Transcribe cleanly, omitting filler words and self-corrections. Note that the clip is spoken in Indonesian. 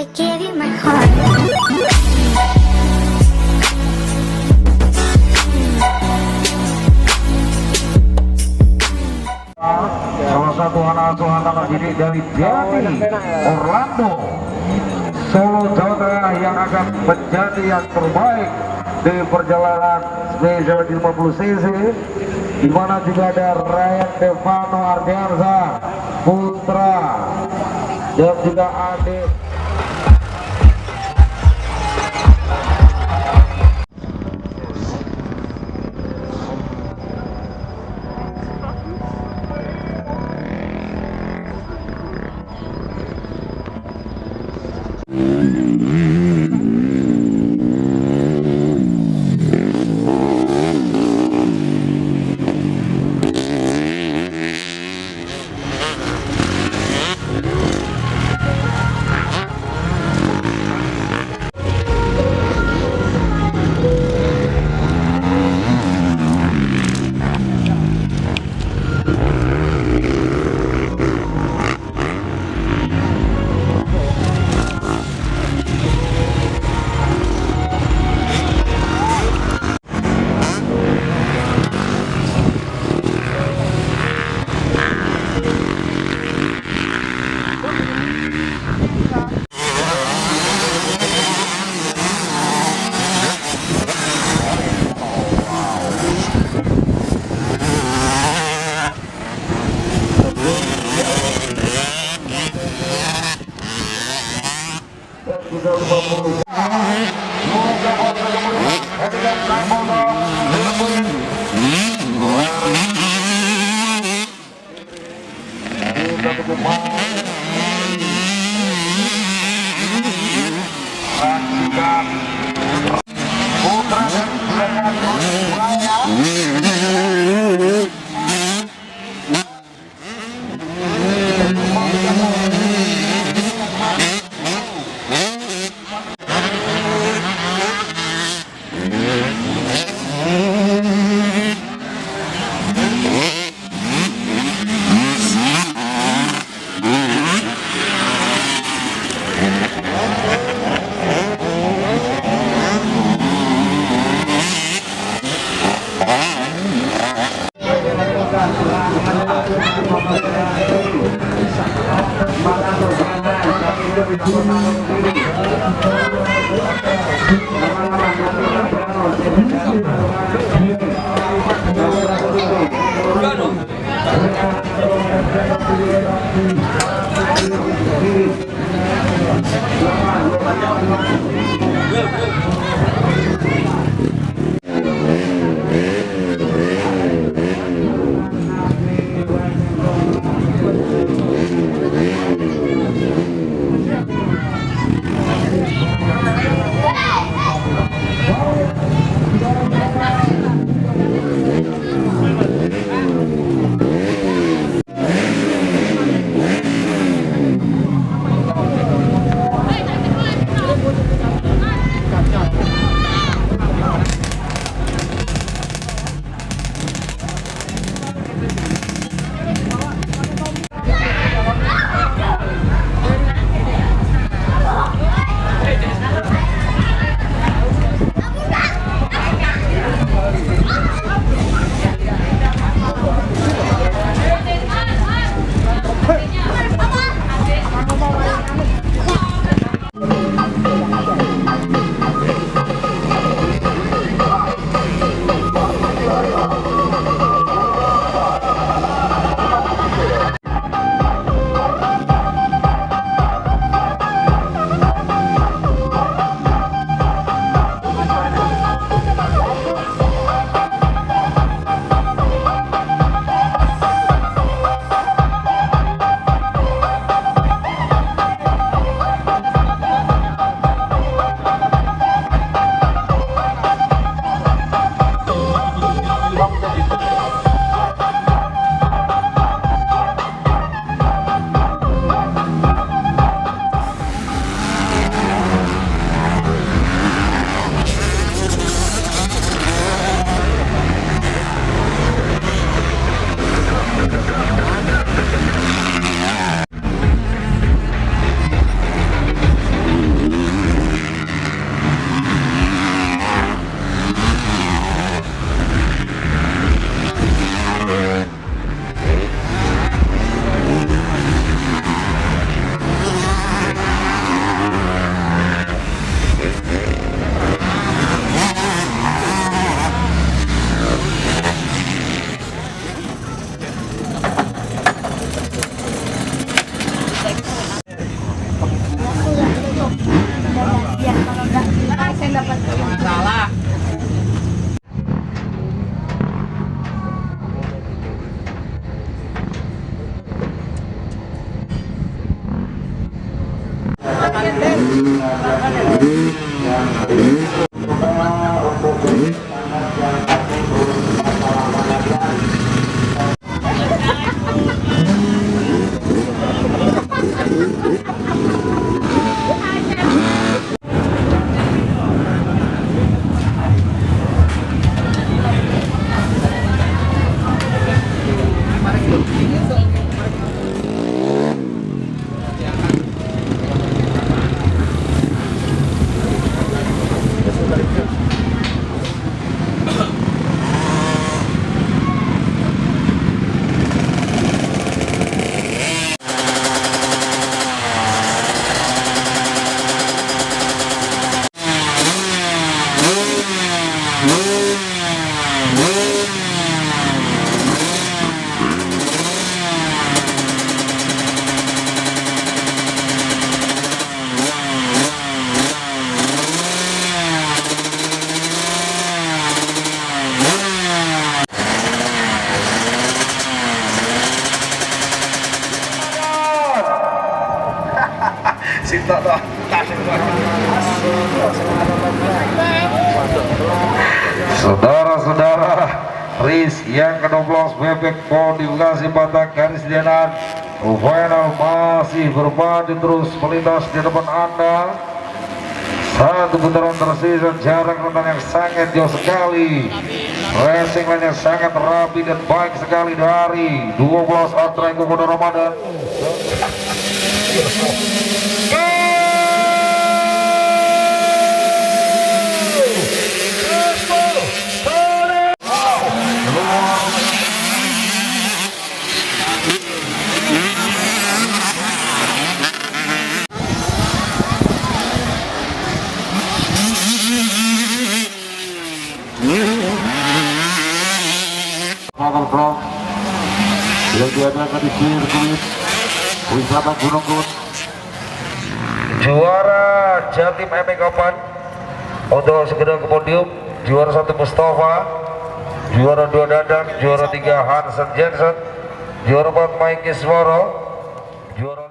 I give you my heart. Salah satu anak asuhan anak didik dari Jati Orlando Solo Jawa Tengah yang akan menjadi yang terbaik di perjalanan spesial 50 cc, di mana juga ada Ryan Devano Ardiansa Putra dan juga adik yang dapat masalah. Saudara-saudara, race yang ke-12 bebek modifikasi batak garis jalan final masih bermaju terus melintas di depan Anda. Satu putaran tersisa, jarak rentang yang sangat jauh sekali. Racing line yang sangat rapi dan baik sekali dari 12 Atra yang Kota Ramadan. Motocross yang diadakan di sirkuit wisata Gunung Kelud. Juara Jatim Kapan untuk segera ke podium. Juara 1 Mustafa, juara 2 Dadang, juara 3 Hansen Jensen, juara 4 Mike Ismoro, juara